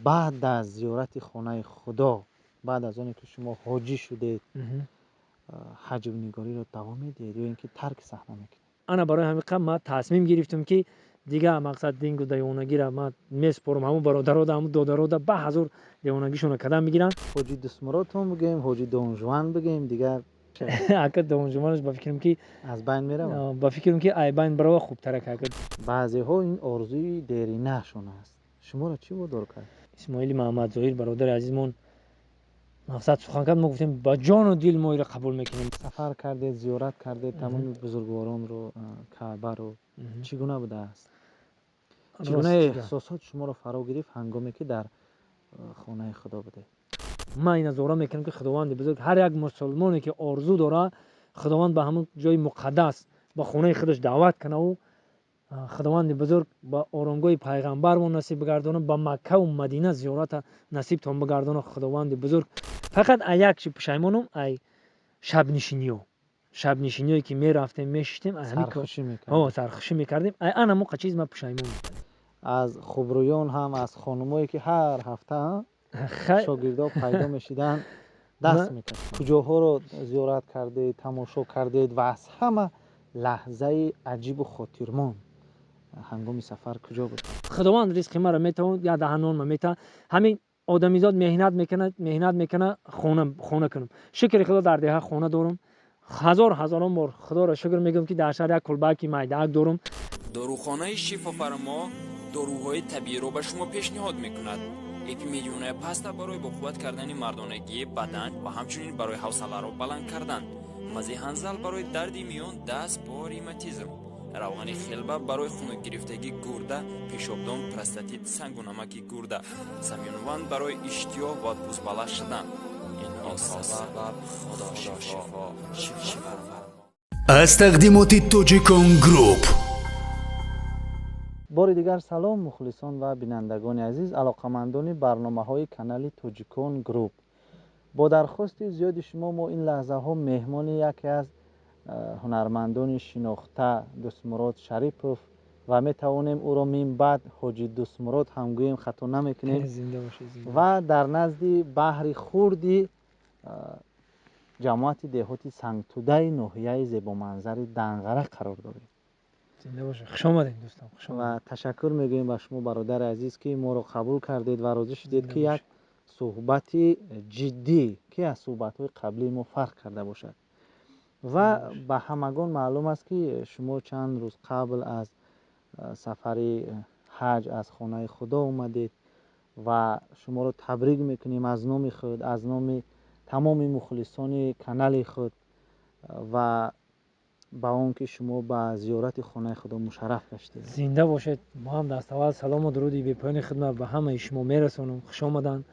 بعد از زیارت خانه خدا، بعد از آنی که شما حاجی شدید، حج و نگاری رو دوام میدید یا اینکه ترک صحنه میکنید؟ انا برای همین قم ما تصمیم گرفتم که دیگه مقصد دینگو دیوانگی را ما میسپرم، همون برادرها دا همون دادرها دا به حضور دیوانگیشون کدام میگیرن. حاجی دسمراتون بگیم، حاجی دونجوان بگیم، دیگر اکد دونجوانش با فکرم که از بین میره. با فکرم که ای بین برای خوب ترک اکد. بعضی ها این آرزوی دیرینه شون است. شما را چی وادار کرد؟ اسماعیل محمد ظاهر برادر عزیزمون مقصد سخن کرد، ما گفتیم با جان و دل ما را قبول میکنیم. سفر کردید، زیارت کردید تمام بزرگواران رو، کعبه رو، چگونه بوده است؟ چگونه احساسات شما رو فرا گرفت هنگامی که در خانه خدا بوده؟ من این زورا میکنم که خداوند بزرگ هر یک مسلمانی که آرزو داره، خداوند به همون جای مقدس با خانه خودش دعوت کنه و خداوند بزرگ با آرامگاه پیغمبر ما نصیب بگردونه، با مکه و مدینه زیارت نصیب تام بگردونه خداوند بزرگ. فقط یک چی پشیمونم، ای شب نشینیو که می رفتیم میشتیم سرخوشی میکردیم، ای انا موقع چیز ما پشیمون. از خبرویان هم، از خانمایی که هر هفته شاگردا پیدا میشیدن دست میکرد. کجاها رو زیارت کردید، تماشا کردید و از همه لحظه عجیب و خاطرمان هنگام سفر کجا بود؟ خداوند رزق ما رو میتونه یا دهنان ما میتونه، همین آدمیزاد مهنت میکنه خونه کنم. شکر خدا در ده خونه دارم، هزاران بار خدا را شکر میگم که در شهر یک کلبکی میدک دارم. داروخانه شفافرما داروهای طبیعی رو به شما پیشنهاد میکند. اپیمیلیون پاستا برای با قوت کردن مردانگی بدن و همچنین برای حوصله رو بلند کردن. مزی هنزل برای درد میان، دست، پا، ریماتیزم. روغن خلبه برای خون گرفتگی گرده، پیشابدان، پروستاتیت، سنگ و نمک گرده. سمیونوان برای اشتها و بزباله شدن. این سبب خدا شفا. از تقدیمات توجیکان گروپ. بار دیگر سلام مخلصان و بینندگان عزیز، علاقمندان برنامه های کانال توجیکان گروپ. با درخواست زیاد شما ما این لحظه ها مهمان یکی از هنرمندان شناخته دستمراد شریپوف و می توانیم او را من بعد حاجی دستمراد هم گوییم، خطا نمیکنیم. و در نزد بحر خوردی جماعت دهاتی سنگتوده ناحیه زیبا منظر دنغره قرار داریم. زنده باشه. خوش آمدید دوستان. و تشکر میگویم به شما برادر عزیز که ما رو قبول کردید و راضی شدید که یک صحبت جدی که از صحبت‌های قبلی ما فرق کرده باشد. و به همگان معلوم است که شما چند روز قبل از سفر حج از خانه خدا اومدید و شما رو تبریک میکنیم از نام خود، از نام تمام مخلصان کانال خود و با اون که شما با زیارت خانه خدا مشرف گشتید. زنده باشید. ما هم دست اول سلام و درودی به پایان خدمت به همه شما میرسونم. خوش آمدن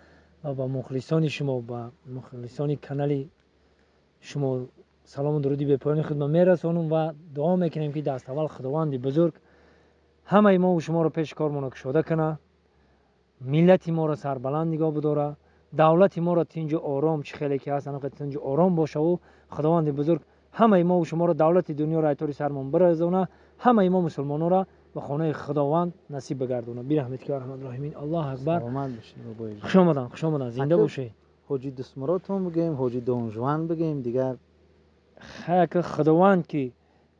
و با مخلصان شما، با مخلصان کانال شما سلام و درودی به پایان خدمت میرسونم و دعا میکنیم که دست اول خداوند بزرگ همه ما و شما رو پیش کارمون کشاده کنه، ملت ما رو سربلند نگاه بداره، دولت ما رو تنج آرام چه خیلی که هست انقدر تنج آرام باشه و خداوند بزرگ همه ما و شما رو دولت دنیا را ایطوری سرمون برزونه، همه ما مسلمانان را به خانه خداوند نصیب بگردونه. بی رحمت که ارحم الراحمین. الله اکبر. سلامت باشید بابا. خوش آمدن زنده باشید. حاجی دسمراتون بگیم، حاجی دونجوان بگیم، دیگر خیلی خداوند که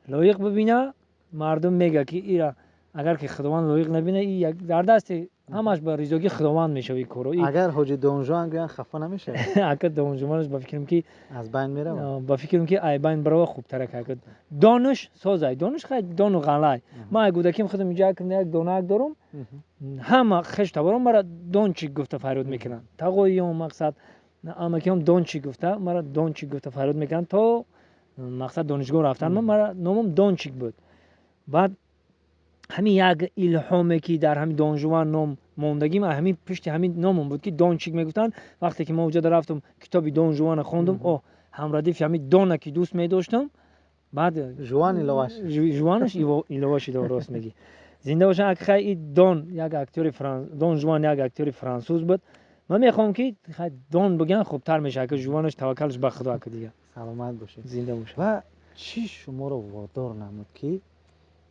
لایق ببینه مردم میگه که ایرا اگر که خداوند لایق نبینه این یک در دست همش به رضایت خداوند میشه این کارو. اگر حاجی دونجوان گوین خفه نمیشه. اگر دونجوانش با فکرم که از بین میره، با فکرم که ای بین برای خوب ترک اگر دانش سازای دانش خیلی دان و غلای ما گودکیم خودم اینجا کنم یک دانک دارم همه خشت برام مرا دان چی گفته فریاد میکنن تقوی اون مقصد اما که هم دان چی گفته مرا دان چی گفته فریاد میکنن تا مقصد دانشگاه رفتن مرا نامم دانچیک بود. بعد همین یک الهامی که در همین دانجوان نام موندگیم همین پشت همین نامم بود که دانچیک میگفتن. وقتی که ما اونجا رفتم کتابی دانجوان خوندم او هم ردیف همین دانه که دوست می‌داشتم بعد جوان جوانش ایلواش درست میگی. زنده باشن. اگه دان یک اکتور دان جوان یک اکتور فرانسوز بود. من میخوام که دان بگن خوبتر میشه که جوانش توکلش به خدا که دیگه. سلامت باشید. زنده باشید. و چی شما رو وادار نمود که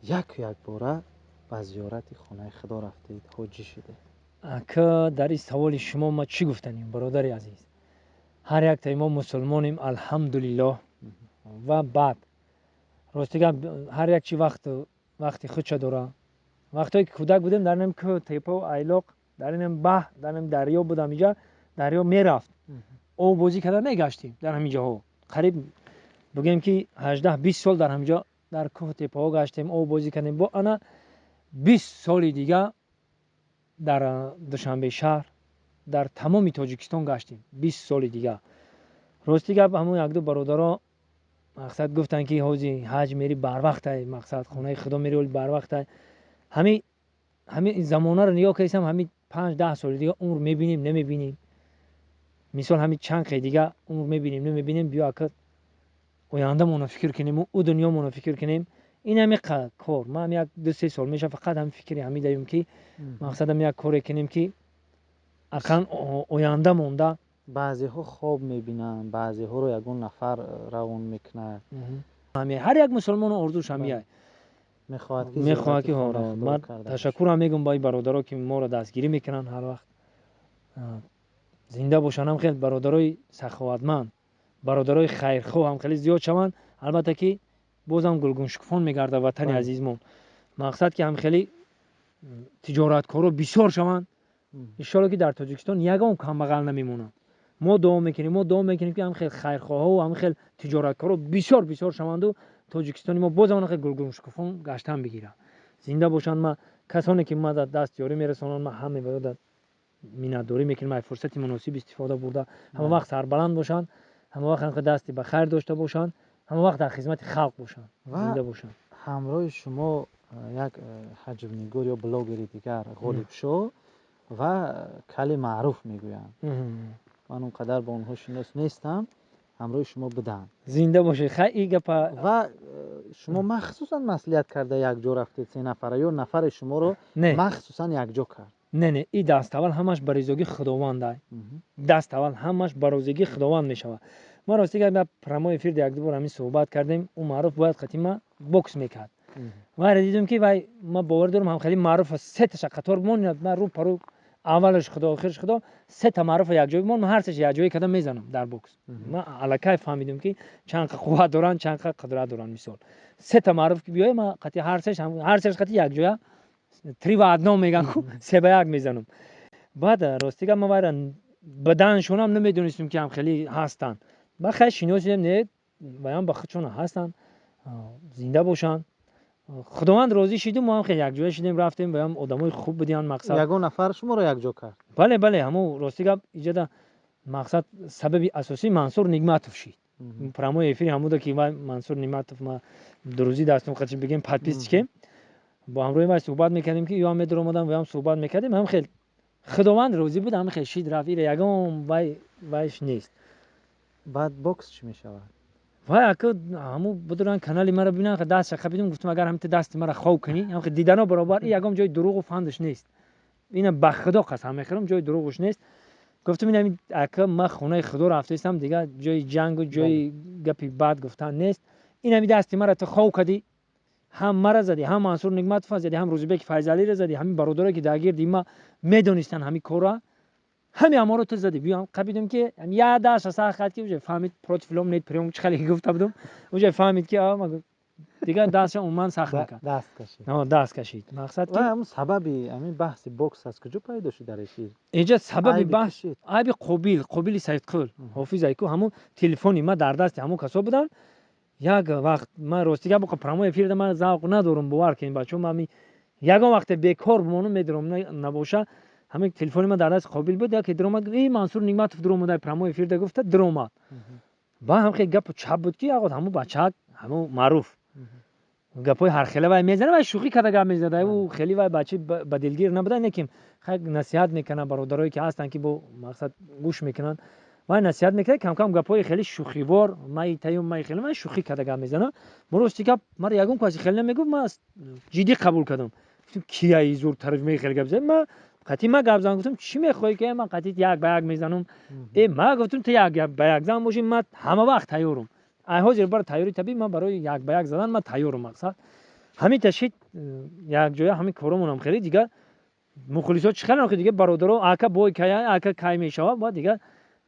یک باره به زیارت خانه خدا رفتید، حاجی شده؟ که در این سوال شما ما چی گفتنیم برادر عزیز؟ هر یک تا ما مسلمانیم الحمدلله. و بعد راستیگه هر یک چی وقتی خودش داره. وقتی که کودک بودیم در نیم که تیپه و ایلاق در نیم در نیم دریا بودم اینجا دریا میرفت او بازی کردن میگشتیم در همینجا ها قریب بگیم که 18-20 سال در همینجا در کوه تیپه ها گشتیم او بازی کردیم. با انا 20 سال دیگه در دوشنبه شهر در تمام تاجیکستان گشتیم 20 سال دیگه. راستی گپ همون یک دو برادرها مقصد گفتن که حاجی حج میری بر وقت ای مقصد خونه خدا میری ولی بر وقت ای همین این زمانه رو نگاه کنیم همین 5-10 سال دیگه عمر میبینیم نمیبینیم. مثال همین چند خیلی دیگه عمر میبینیم نمیبینیم. بیا که آینده مون فکر کنیم او دنیا مون فکر کنیم. این همین کار ما هم یک 2-3 سال میشه فقط هم فکری همین داریم که مقصد هم یک کاری کنیم که اصلا آینده مونده. بعضی ها خواب میبینن، بعضی ها رو یگون نفر روان میکنه. هر یک مسلمان ارزوش همیه میخواد که من تشکر هم میگم با این برادرها که ما رو دستگیری میکنن هر وقت زنده باشن. هم خیلی برادرای سخاوتمند برادرای خیرخواه هم خیلی زیاد شوند. البته که بازم گلگون شکفان میگرده وطن عزیزمون. مقصد که هم خیلی تجارتکارا بسیار شوند ان شاء الله که در تاجیکستان یگان کم بغل نمیمونن. ما دعا میکنیم که هم خیلی خیرخواه و هم خیلی تجارتکارا بسیار شوند و تاجیکستانی ما بازم خیلی گلگون شکفان گشتن بگیرن. زنده باشن. ما کسانی که ما دست یاری میرسونن ما همه باید مینداری میکنیم از فرصت مناسب استفاده برده همه وقت سربلند باشن، همه وقت دستی به خیر داشته باشن، همه وقت در خدمت خلق باشن، زنده باشن. همراه شما یک حجب نگار یا بلاگری دیگر غالب شو و کلی معروف میگویند. من اونقدر با اونها شناس نیستم. همراه شما بدن زنده باشه. خیلی گپ. و شما مخصوصا مصلحت کرده یک جا رفتید 3 نفره یا نفر شما رو مخصوصا یک جا کرد؟ نه این دست اول همش برای خداوند دست اول همش برای خداوند میشود. ما راستی که پرامو افیر یک دو بار همین صحبت کردیم. اون معروف باید قدیما بوکس میکرد. ما دیدیم که وای ما باور دارم هم خیلی معروف 3 تا قطار مون من رو پرو اولش خدا آخرش خدا 3 تا معروف یک جای مون هر سش یک جای کدام میزنم در بوکس. ما الکای فهمیدیم که چند قوت دارن چند قدرت دارن. مثال 3 تا معروف که بیای ما قطعی هر سش قطعی یک جای 3 و ادنام میگن 3 به 1 میزنم. بعد راستی که ما برن بدنشون هم نمیدونستیم که هم خیلی هستن. ما خیلی شناسیم نه بیان با خودشون هستن. زنده باشن. خداوند راضی شدیم. ما هم خیلی یک جای شدیم رفتیم بیان آدمای خوب بودن. مقصد یگون نفر شما رو یک جا کرد. بله همو راستی که ایجاد مقصد سبب اساسی منصور نعمتوف شد. پرامو افیر همودا که منصور نعمتوف ما دروزی دستم خودش بگیم پادپیس که با همراه ما صحبت میکردیم که یا در اومدن و هم صحبت میکردیم. هم خیلی خداوند راضی بود. هم خیلی شید رفیق یگان وایش نیست. بعد بوکس چی میشود؟ وای اگه همو بدرن کانال ما رو ببینن که دست خپیدم گفتم اگر هم دست ما رو خوب کنی هم که دیدن برابر یگام جای دروغ و فندش نیست. اینا به خدا قسم میخورم جای دروغش نیست. گفتم این اگه ما خونه خدا رفتم دیگه جای جنگ و جای گپی بد گفتن نیست. این همین دست ما رو تو خوب کردی هم مرا زدی هم منصور نعمتوف زدی هم روزبک فیضعلی را زدی همین برادرایی که درگیر دیما میدونستن همین کارا همین ما رو تو زدی. بیام قبیدم که یا داش ساخت که وجه فهمید پروت فیلم نیت پریم خیلی گفته بودم وجه فهمید که ما دیگه داش اون من ساخت نکرد دست کشید. مقصد که همون سببی همین بحث بوکس از کجا پیدا شد در این اینجا سبب بحث عیب قبیل سید قل حافظ ایکو همون تلفنی ما در دست همون کسا بودن. یک وقت ما راستی که پرامو افیر من ذوق ندارم باور کنین بچه‌ها. من یگان وقت بیکار بمونم میدرم نباشه همین تلفن ما در دست قابل بود که درآمد این منصور نعمتوف درآمد پرامو افیر ده گفته درآمد. با هم خیلی گپ چپ بود که آقا همون بچه همون معروف گپای هر خیلی وای میزنه و شوخی کرده گپ میزنه او خیلی وای بچه با دلگیر نبودن نکیم خیلی نصیحت میکنه برادرایی که هستن که با مقصد گوش میکنن ما نصیحت میکنه کم کم گپای خیلی شوخی وار ما خیلی من شوخی کرده گپ میزنه. مرستی که ما یگون کسی خیلی نمیگفت ما جدی قبول کردم. گفتم کیای زور ترجمه خیلی گپ زد. ما قطعی ما گپ زدم گفتم چی میخوای که من قطعی یک به یک میزنم. ما گفتم تو یک به یک زدم باشیم ما همه وقت تیارم. حاضر برای تیاری طبیعی من برای یک به یک زدن من تیارم. مقصد همین تشید یک جای همین کارمون هم خیلی دیگه مخلصات چقدر که دیگه برادرها اکا بوی اکا کای میشود بعد دیگه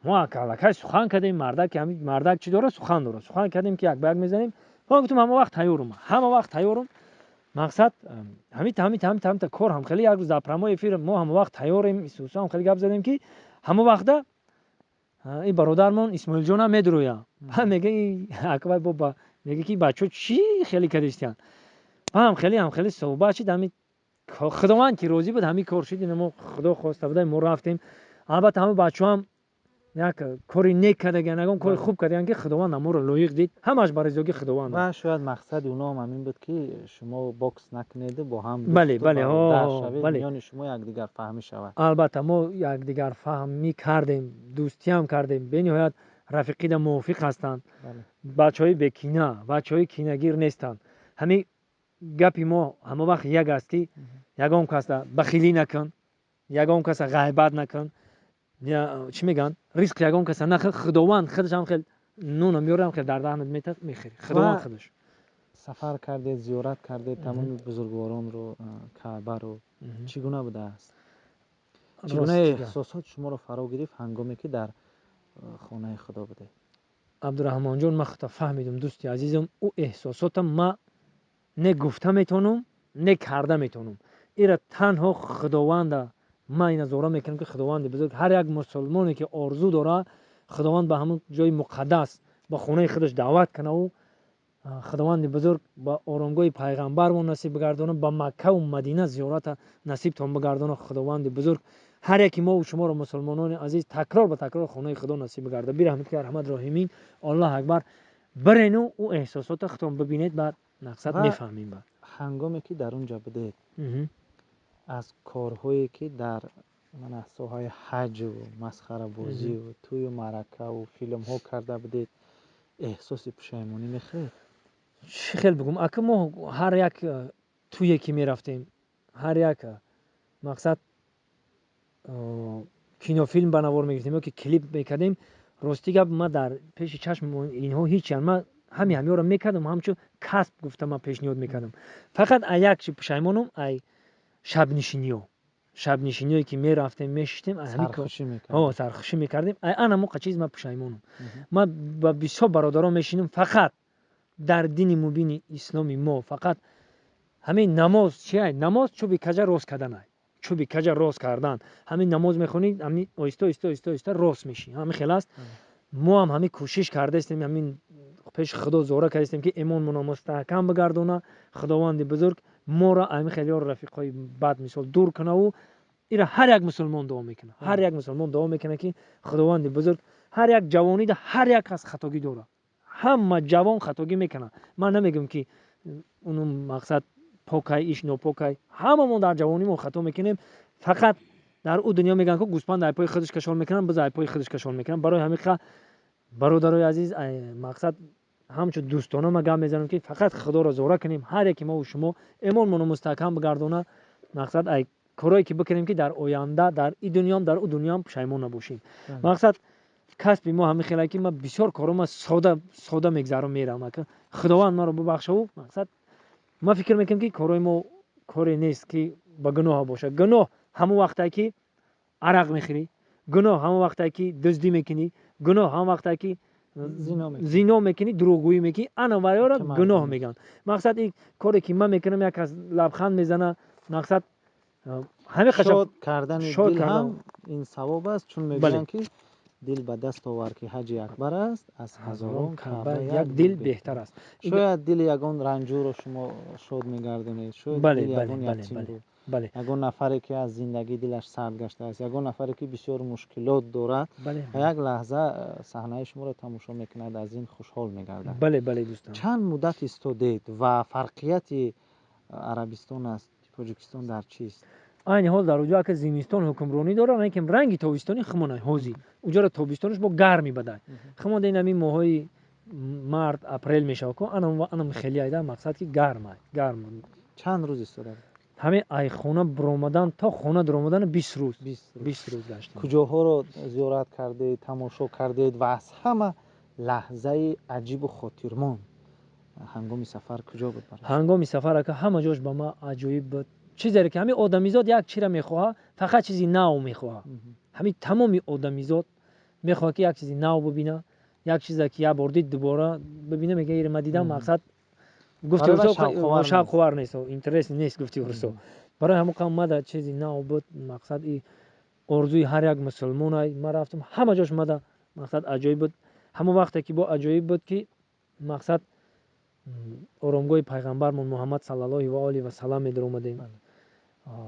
ما اکا سخن کردیم مردک که همین مردک چی داره سخن داره سخن کردیم که یک برگ میزنیم ما گفتم همه وقت تیارم همه وقت تیارم مقصد همین تا کار هم خیلی یک روز در پرمای افیر ما همه وقت تیاریم اسوسا هم خیلی گپ زدیم که همه وقت این برادرمون اسماعیل جون هم میدرویا میگه اکبر بابا میگه که بچه چی خیلی کردیستن هم خیلی صحبت شد همین خداوند که روزی بود همین کار شد ما خدا خواسته بود ما رفتیم البته همه بچه هم یک کاری نیک کردن نگم کاری خوب کردن که خداوند ما رو لایق دید همش برای زوگی خداوند و شاید مقصد اونا هم همین بود که شما باکس نکنید با هم بله بله میان شما یکدیگر فهمی شود. البته ما یکدیگر فهمی کردیم دوستی هم کردیم به نهایت رفیقی دا موافق هستند بچهای بکینه بچهای کینه‌گیر نیستند همین گپی ما همه وقت یک است که یگان کس بخیلی نکن یگان کس غیبت نکن یا چی میگن ریسک یگان کس نخ خداوند خودش هم خیلی نون میارم خیلی در دهنت میخوری خداوند خودش سفر کردید زیارت کردید تمام بزرگواران رو کعبه رو چگونه بوده است چگونه احساسات شما رو فرا گرفت هنگامی که در خانه خدا بوده؟ عبدالرحمن جان من خطا فهمیدم دوستی عزیزم او احساساتم ما نه گفته میتونم نه کرده میتونم ایرا تنها خداوند ما این ازوره میکنم که خداوند بزرگ هر یک مسلمانی که آرزو داره خداوند به همون جای مقدس با خونه خودش دعوت کنه و خداوند بزرگ با آرامگاه پیغمبر و نصیب بگردونه با مکه و مدینه زیارت نصیب تون بگردونه خداوند بزرگ هر یکی ما و شما رو مسلمانان عزیز تکرار به تکرار خونه خدا نصیب بگرده بی رحمت که رحمت راهمین الله اکبر برینو او احساسات خودتون ببینید بعد مقصد میفهمیم بعد هنگامی که در اونجا بودید از کارهایی که در مناسبت‌های حج و مسخره بازی و توی معرکه و فیلم ها کرده بودید احساس پشیمانی میخواد؟ چی خیلی بگم اگه ما هر یک توی که میرفتیم هر یک مقصد کینو فیلم بنوار میگرفتیم یا که کلیپ میکردیم راستی گپ ما در پیش چشم اینها هیچ ما همین رو میکردم همچون کسب گفتم من پیشنهاد میکردم فقط یک چی پشیمانم ای شب نشینی که میرفتیم میشتیم سرخوشی میکردیم انا موقع چیز ما پشیمانم ما با 20 برادران میشینیم فقط در دین مبین اسلامی ما فقط همین نماز چیه نماز چوبی کجا راست کردن چوبی کجا راست کردن همین نماز میخونید همین آیسته راست میشی همین خلاص ما هم همین کوشش کرده استیم همین پیش خدا زوره کردیم که ایمان مون مستحکم بگردونه خداوند بزرگ ما را همین خیلی رفیقای بد مثال دور کنه و ایرا هر یک مسلمان دعا میکنه هر یک مسلمان دعا میکنه که خداوند بزرگ هر یک جوانی ده هر یک از خطاگی داره همه جوان خطاگی میکنه من نمیگم که اونم مقصد پاکای ایش نو پاکای هممون در جوانی ما خطا میکنیم فقط در او دنیا میگن که گوسپند در پای خودش کشال میکنن بذار پای خودش کشال میکنن برای همین برادرای عزیز مقصد همچون دوستانه ما گام میزنم که فقط خدا را زوره کنیم هر یکی ما و شما ایمانمون مستحکم بگردونه مقصد ای کارایی که بکنیم که در آینده در این دنیا هم در اون دنیا هم پشیمان نباشیم مقصد کسب ما همین خیلی که ما بسیار کارم ساده میگذرم میرم که خداوند ما رو ببخشه و مقصد ما فکر میکنم که کارای ما کاری نیست که با گناه باشه گناه همون وقتی که عرق میخوری گناه همون وقتی که دزدی میکنی گناه همون وقتی که زنا میکنی دروغگویی میکنی انا وایارا گناه میگن مقصد این کاری که من میکنم یک از لبخند میزنه مقصد همه شاد کردن دل هم این ثواب است چون میگن که دل به دست آور که حج اکبر است از هزاران کعبه یک دل بهتر است شاید دل یگان رنجور رو شما شاد میگردونید شاید دل یگان یتیم رو یگان نفری که از زندگی دلش سرد گشته است یگان نفری که بسیار مشکلات دارد یک لحظه صحنه شما رو تماشا میکند از این خوشحال میگردد بله دوستان چند مدت استودید و فرقیت عربستان است تاجیکستان در چیست؟ این حال در اونجا که زمستان حکمرانی داره نه که رنگی تابستانی خمونه حوزی اونجا را تابستانش با گرمی بده خمون این همین ماهای مارت اپریل میشه که انا خیلی ایده مقصد که گرم چند روز استوده همه ای خونه برآمدن تا خونه در آمدن 20 روز گشتیم کجاها رو زیارت کردید تماشا کردید و از همه لحظه عجیب و خاطرمان هنگام سفر کجا بود؟ هنگام سفر که همه جاش به ما عجیب بود چیزی که همین آدمیزاد یک چیز میخواه، فقط چیزی نو میخواه. همین تمامی آدمیزاد میخواه که یک چیزی نو ببینه، یک چیزی که یک بار دید دوباره ببینه. میگه ایره من دیدم، مقصد گفتی ورسو شوق خوار نیست و اینترست نیست گفتی ورسو. برای همون قوم مده چیزی نو بود. مقصد این ارزوی هر یک مسلمان های. من رفتم همه جاش مده مقصد عجایب بود. همون وقتی که با عجایب بود که مقصد آرامگاه پیغمبرمون محمد صلی الله و آله و سلام می در اومدیم.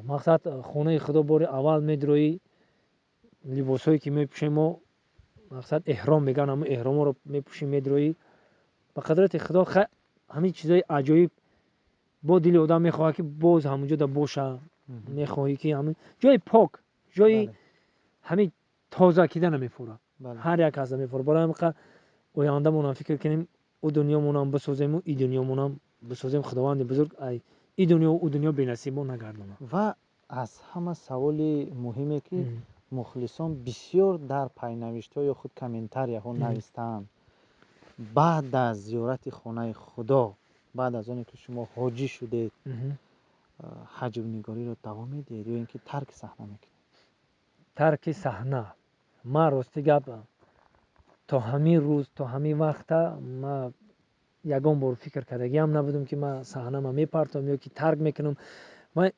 مقصد خانه خدا بار اول می دروی، لباسایی که می پوشیم ما مقصد احرام میگن، همون احرام رو می پوشیم می دروی. به قدرت خدا همین چیزای عجایب با دل آدم میخواد که باز همونجا دا باشه. میخواهی که همین جای پاک، جای همین تازه کردن میفوره. هر یک از میفوره. برای همین آینده مون فکر کنیم او دنیا مون هم بسازیم و این دنیا مون هم بسازیم. خداوند بزرگ این دنیا و او دنیا بی‌نصیب نگردونه. و از همه سوال مهمه که مخلصان بسیار در پینوشت‌های خود کامنتاری ها نوشتند. بعد از زیارت خانه خدا، بعد از آنکه شما حاجی شدید، حج و نگاری رو دوام میدید یا اینکه ترک صحنه میکنید؟ ترک صحنه ما راستی گپ تا همین روز تا همین وقت ما یگان بار فکر کردگی هم نبودم که ما صحنه ما میپرتم یا که ترک میکنم. ما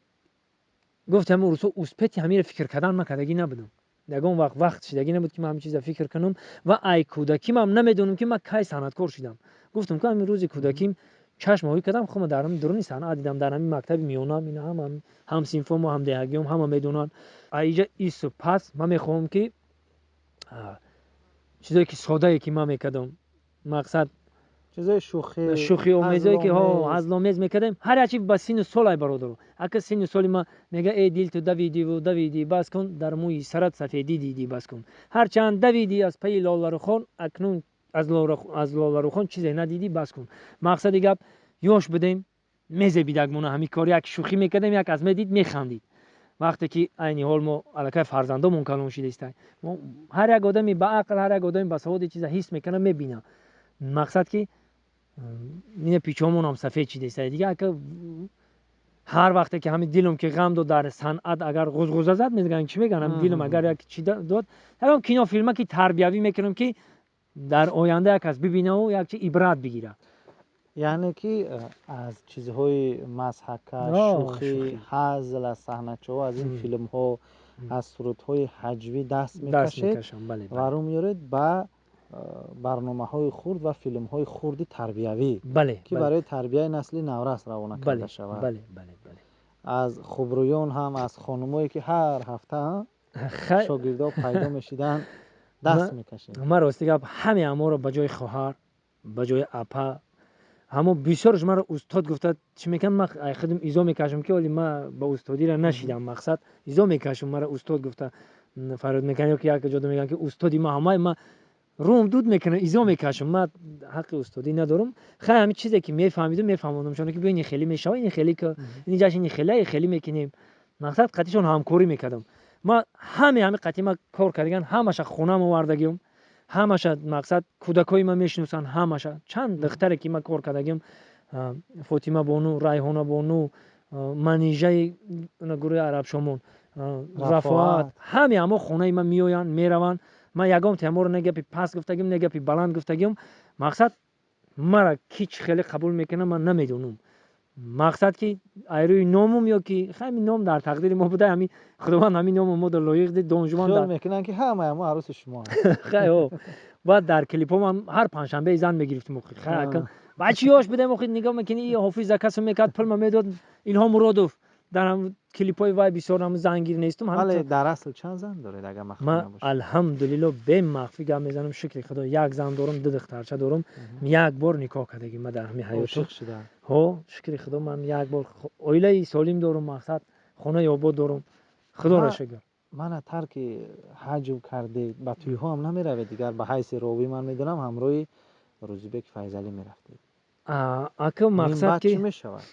گفتم اون روز اوسپتی همین فکر کردن ما کردگی نبودم. یگان وقت شدگی نبود که ما همین چیزا فکر کنم. و ای کودکیم هم نمیدونم که ما کی صنعتکار شدم. گفتم که همین روز کودکیم چشم هایی کردم خودم درم درونی صنعت دیدم. در همین مکتب میونم اینا هم سینفوم و هم دهگیم هم میدونن. اینجا ایسو پس من میخوام که چیزایی که ساده که من میکردم، مقصد چیزای شوخی اومیزایی که هزلامیز میکردم، هر چی با سین و سال برادر. اگه سین و سال ما میگه ای دیل تو دویدی بس کن، در موی سرت سفیدی دیدی بس کن. هر چند دویدی از پی لاله خون، اکنون از لاله خون چیزی ندیدی بس کن. مقصد گپ یوش بدیم میزه بیدگمونه همین کاری یک شوخی میکردم، یک از میدید میخندید. وقتی که عین حال ما الکه فرزندامون کلون شده است، هر یک آدمی با عقل، هر یک آدمی با سواد چیزا حس میکنه میبینه. مقصد که این پیچامون هم سفید شده است دیگه. که هر وقتی که همین دلم که غم داد در صنعت اگر غزغزه زد میگن چی میگن، همین دلم اگر یک چی داد، همون کینو فیلم که تربیوی میکنم که در آینده یک از ببینه و یک چی عبرت بگیره. یعنی که از چیزهای مضحکه، شوخی، هزل از صحنه‌ها از این فیلم ها، از سرودهای حجوی دست میکشید و رو میارید به برنامه های خرد و فیلم های خردی تربیوی که برای تربیه نسل نورس روانه کرده شود. از خبرویان هم از خانمایی که هر هفته شاگردا پیدا میشیدن دست میکشید. ما راستی گپ همه ما رو به جای خواهر، به جای اپا، همو بسیارش مرا استاد گفته چی میکنم، من خودم ایزا میکشم که ولی ما با استادی را نشیدم. مقصد ایزا میکشم، مرا استاد گفته فراد میکنه که یک جدا میگن که استادی ما همه ما روم دود میکنه ایزا میکشم. من حق استادی ندارم. خیلی همین چیزی که میفهمیدم چون که ببین خیلی میشه این خیلی که این جاش این خیلی میکنیم. مقصد قطعشون همکاری میکردم. ما همه قطعی ما کار کردن، همش خونه ما وردگیم، همش مقصد کودکای ما میشناسن، همش چند دختری که ما کار کردیم، فاطمه بانو، ریحانه بانو، منیژه گروه عرب شمون، رفعت، همه خونه ما میآیند میروند. ما یگام تیمور نگپی پس گفتگیم نگپی بلند گفتگیم. مقصد مرا کیچ خیلی قبول میکنه من نمیدونم. مقصد که ایروی نامم یا که همین نام در تقدیر ما بوده، همین خداوند همین نام ما در لایق دید دانشجویان خیال میکنن که همه عروس شما. خیلی بعد در کلیپم هم هر پنجشنبه زن میگرفتیم. خیلی بچه‌هاش بده مخید نگاه میکنی این حافظ کسو میکرد پلم میداد اینها مرادف در هم کلیپای وای بسیار هم زنگیر نیستم. ولی در اصل چند زن دارید اگه مخفی نباشه؟ من الحمدلله به مخفی گم میزنم شکر خدا. یک زن دارم، دو دخترچه دارم. یک بار نکاح کردگی من در همین حیاتم. ها شکر خدا من یک بار اویله سالم دارم. مقصد خانه آباد دارم. خدا را شکر. من ترک حج کرده با توی ها هم نمیروید دیگر. به حیث راوی من میدونم همراه روزبک فیضلی میرفتید. اگه مقصد که میشود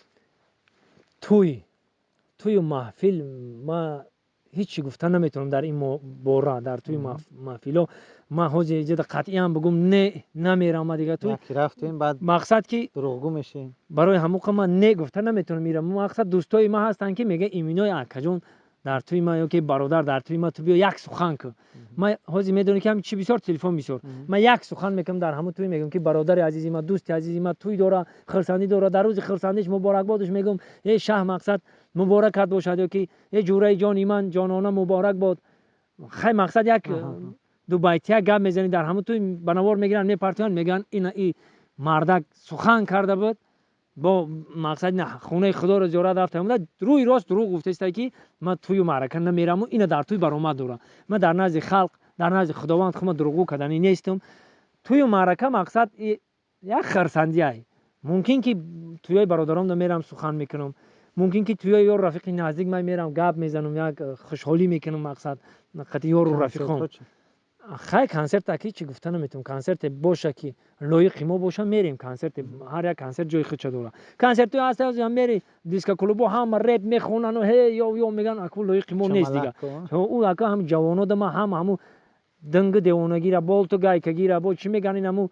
توی محفل ما هیچی گفتن نمیتونم در این باره در توی محفل ما حاجی جد قطعی هم بگم نه نمیرم دیگه توی یکی رفتیم بعد مقصد که دروغگو میشیم برای همون که من نه گفتن نمیتونم میرم مقصد دوستای ما هستن که میگه ایمینای اکجون در توی ما یا که برادر در توی ما تو بیا یک سخن که ما حاجی میدونی که هم چی بسیار تلفن بسیار ما یک سخن میگم در همون توی میگم که برادر عزیزی ما دوست عزیزی ما توی داره خرسندی داره در روز خرسندیش مبارک بادش میگم ای شه مقصد مبارکت باشد یا که ای جوره جان ایمان جانانه مبارک باد خیلی مقصد یک دو بیتی گپ میزنی در همون توی بنوار میگیرن میپرتیان میگن این مردک سخن کرده بود با مقصد نه خونه خدا رو زیارت رفتم روی راست دروغ گفته است که من توی معرکه نمیرم و این در توی برآمد داره من در نزد خلق در نزد خداوند خودم دروغگو کردنی نیستم توی معرکه مقصد یک خرسندی است ممکن که توی برادرام میرم سخن میکنم ممکن که توی یار رفیق نزدیک من میرم گپ میزنم یک خوشحالی میکنم مقصد قطعی یار رفیقم خیلی کنسرت اکی چی گفتن نمیتونم کنسرت باشه که لایق ما باشه میریم کنسرت هر یک کنسرت جای خودش داره کنسرت هست از میری دیسکو کلوب هم رپ میخونن و هی یا میگن اكو لایق ما نیست دیگه او اكو هم جوانا دم هم دنگ دیوانگی را بول تو گای که گیره با چی میگن اینمو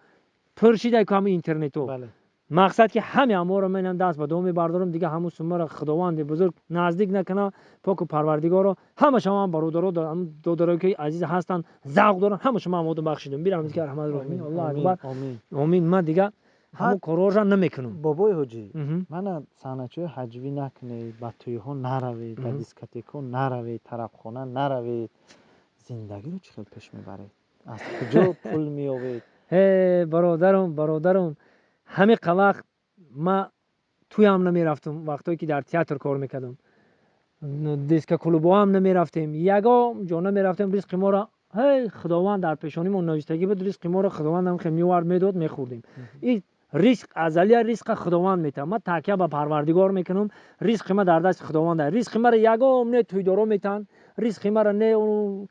پرشیده که هم اینترنتو مقصد که همه امور من دست به دوم بردارم دیگه همون سمر خداوند بزرگ نزدیک نکنه پاک و پروردگار رو همه شما هم برادرها دو که عزیز هستن ذوق دارن همه شما مودو بخشیدم بیرم دیگه رحمت الرحمن الله اکبر آمین من دیگه همون کارا رو نمیکنم بابای حاجی من سانچو حجوی نکنی با توی ها نروی با دیسکوتک ها نروی طربخانه نروی زندگی رو چخیل پیش میبرید از کجا پول میآورید برادرم همه وقت ما توی هم نمیرفتم وقتی که در تئاتر کار میکردم دیسک کلوبا هم نمیرفتیم یگا جا نمیرفتیم ریسک ما را هی خداوند در پیشانیمون نوشتگی بود ریسک ما را خداوند هم خیلی میوارد میداد میخوردیم این ریسک ازلی ریسک خداوند میته ما تکیه به پروردگار میکنم ریسک ما در دست خداوند است ریسک ما را یگا نه توی دارو میتن ریسک ما را نه اون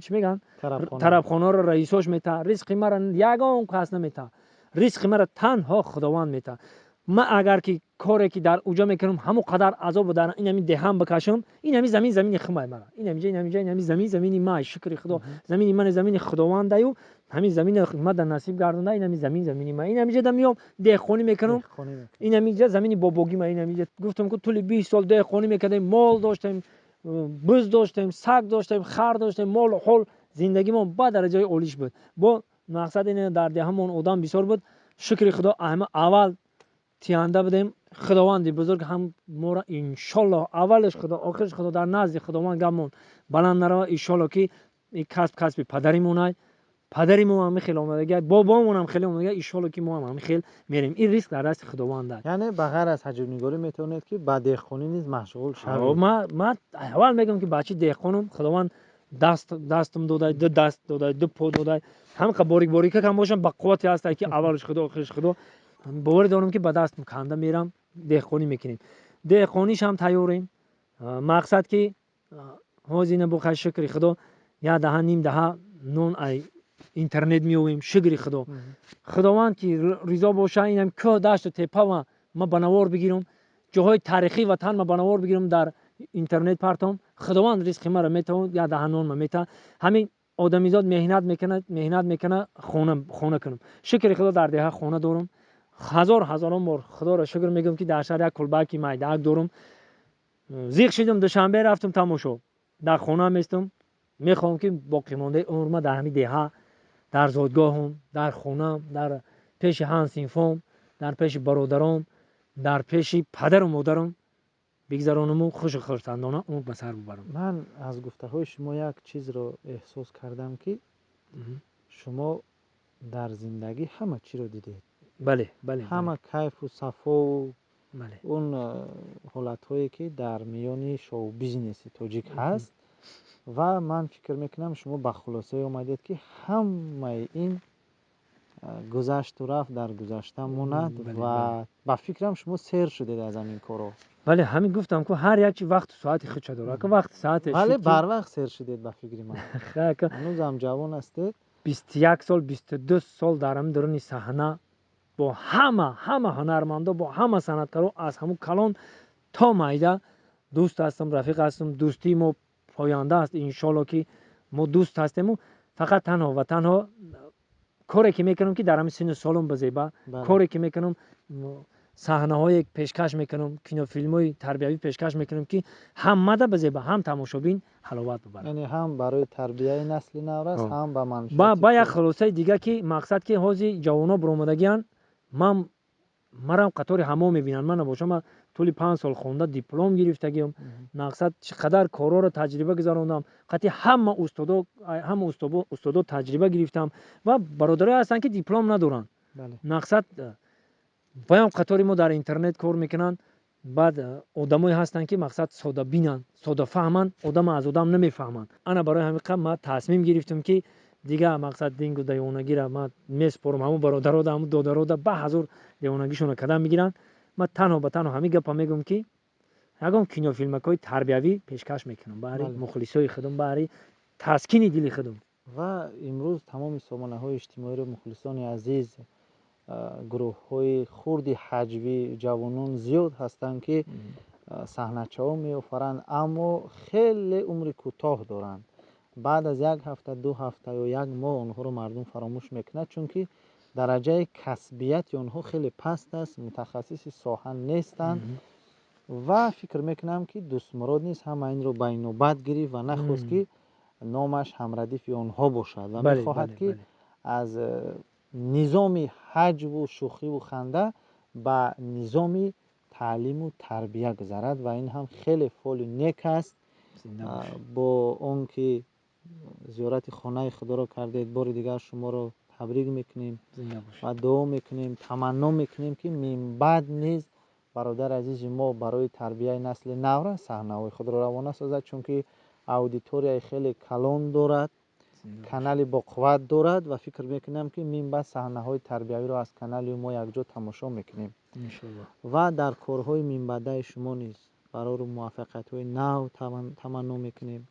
چی میگن طرفخانه رو رئیساش میته ریسک ما را یگا اون کس نمیته ریسک ما را تنها خداوند میته ما اگر که کاری که در اوجا میکنم همو قدر عذاب در این همین دهان بکشم این همین زمین خمای مرا این همین زمین ما شکر خدا زمین من زمین خداوند ایو همین زمین ما در نصیب گردونده این همین زمین ما این همینجا میام دهخونی میکنم این همینجا زمین بابوگی ما این همینجا گفتم که طول 20 سال دهخونی میکردیم مال داشتیم بز داشتیم سگ داشتیم خر داشتیم مال حال زندگی ما با درجه اولیش بود با مقصد این در دهمون آدم بسیار بود شکر خدا اول تیانده بدیم خداوند بزرگ هم ما را انشالله اولش خدا آخرش خدا در نزد خداوند گمون بلند نرو انشالله که این کسب پدریمون است پدریمون هم خیلی اومده بابامون هم خیلی اومده انشالله که ما هم خیلی میریم این ریسک در دست خداوند است یعنی بغیر از حجم نگاری میتونید که با دهخونی نیز مشغول شوید ما اول میگم که بچه دهخونم خداوند دستم داده دست داده دو پا داده هم باریک که کم باشم با قوتی هست که اولش خدا آخرش خدا باور دارم که با دست کنده میرم دهخونی میکنیم دهخونیش هم تیاریم مقصد که هازینه بخیر شکر خدا یا ده نیم ده نون ای اینترنت میویم شکر خدا خداوند که رضا باشه اینم که داشت تپه و ما بنوار بگیرم جاهای تاریخی وطن ما بنوار بگیرم در اینترنت پرتم خداوند رزق ما را میتونه یا ده نون ما میتونه همین آدمیزاد مهنت میکنه خونه کنم شکر خدا در ده خونه دارم هزاران بار خدا را شکر میگم که در شهر یک کلبکی مایدک دارم زیغ شدم دوشنبه رفتم تماشا در خونه میستم میخوام که باقی مانده عمر ما در همین ده در زادگاهم در خونم در پیش همسنفام در پیش برادرام در پیش پدر و مادرم بگذرانم و خوش خرسندانه اون به سر ببرم من از گفته های شما یک چیز رو احساس کردم که شما در زندگی همه چی رو دیدید بله همه کیف و صفا و اون حالت هایی که در میان شو بیزنس تاجیک هست و من فکر میکنم شما به خلاصه اومدید که همه این گذشت و رفت در گذشته موند و با فکرم شما سیر شدید از همین کارو بله همین گفتم که هر یک وقت ساعت خودش داره که وقت ساعتش بله بر وقت سیر شدید به فکر من هنوزم جوان هستید 21 سال 22 سال دارم در این صحنه با همه هنرمندا با همه صنعتکارا از همون کلان تا مایده دوست هستم، رفیق هستم. دوستی ما پاینده است انشالله که ما دوست هستیم و فقط تنها و تنها کاری که میکنم که در همین سن سالم بزیبه کاری که میکنم صحنه های پیشکش میکنم، کینو فیلم های تربیوی پیشکش میکنم که همه ده بزیبه هم تماشابین حلاوت ببرن. یعنی هم برای تربیت نسل نو است هم به منشأ با یک خلاصه دیگه که مقصد که حاضی جوانا برآمدگیان من مرا قطار همه میبینن. من نباشم طول 5 سال خونده دیپلم گرفتگیم. مقصد چقدر کارا رو تجربه گذروندم. قطعی همه استادا تجربه گرفتم و برادرای هستن که دیپلم ندارن. مقصد بایم قطاری ما در اینترنت کار میکنن. بعد آدمایی هستن که مقصد ساده بینن، ساده فهمن، آدم از آدم نمیفهمن. انا برای همین ما تصمیم گرفتم که دیگه مقصد دینگ و دیوانگی را ما میسپرم همون برادرها و همون دادرها به حضور دیوانگیشون کدام میگیرن. ما تنها به تنها همین گپا میگم که یگام کینو فیلمکای تربیوی پیشکش میکنم برای مخلصای خودم، برای تسکین دل خودم. و امروز تمام سامانه های اجتماعی رو مخلصان عزیز، گروه های خردی حجوی جوانان زیاد هستند که صحنه‌چه ها می‌آفرند اما خیلی عمر کوتاه دارند. بعد از 1 هفته 2 هفته یا 1 ماه آنها رو مردم فراموش میکنند، چون که درجه کسبیت آنها خیلی پست است، متخصص ساحه نیستند و فکر میکنم که دوست مراد نیست همه این رو بین نوبت گیری و نخواست که نامش همردیف آنها باشد و میخواهد که از نظام حجب و شوخی و خنده به نظام تعلیم و تربیه گذرد و این هم خیلی فعل نیک است. با اون که زیارت خانه خدا را کردید، بار دیگر شما را تبریک میکنیم و دعا میکنیم، تمنا میکنیم که من بعد نیز برادر عزیز ما برای تربیت نسل نو را صحنه‌های خود را روانه سازد، چون که اودیتوری خیلی کلان دارد، کانال با قوت دارد و فکر میکنم که من بعد صحنه‌های تربیوی را از کانال ما یکجا تماشا میکنیم و در کارهای من بعد شما نیز برای موفقیت‌های نو تمنا میکنیم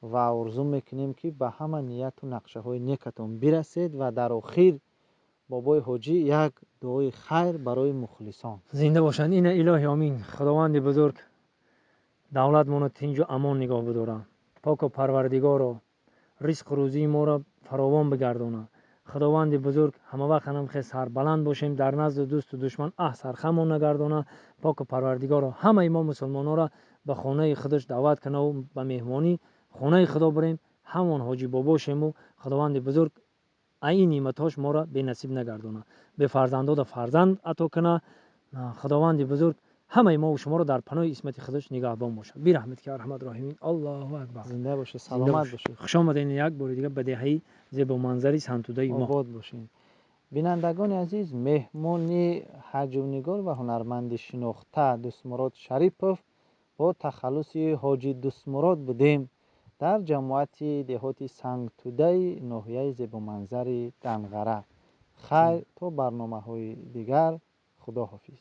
و آرزو میکنیم که به همه نیت و نقشه های نیکتون برسید و در آخر بابای حاجی یک دعای خیر برای مخلصان. زنده باشند. این الهی آمین. خداوند بزرگ دولت مون تنج و امان نگاه بداره. پاک و پروردگار رزق روزی ما را فراوان بگردونه. خداوند بزرگ همه وقت هم خیلی سربلند باشیم، در نزد دوست و دشمن سرخمون نگردونه. پاک و پروردگار همه ما مسلمانان را به خانه خودش دعوت کنه و به مهمانی خانه خدا بریم، همون حاجی بابا شیم و خداوند بزرگ این نعمتاش ما را به نصیب نگردونه. به فرزندان فرزند عطا کنه. خداوند بزرگ همه ما و شما را در پناه اسمت خودش نگهبان باشه. بی رحمت که ارحم الراحمین. الله اکبر. زنده باشه، سلامت باشه. خوش آمدین یک بار دیگه به دهه زیبا منظری سنتوده ما. آباد باشین. بینندگان عزیز، مهمانی حجونیگار و هنرمند شناخته دوست مراد شریپوف با تخلص حاجی دوست مراد بودیم در جماعت دهات سنگتوده ناحیه زیبا منظر دنغره. خیر تا برنامه های دیگر. خدا حافظ.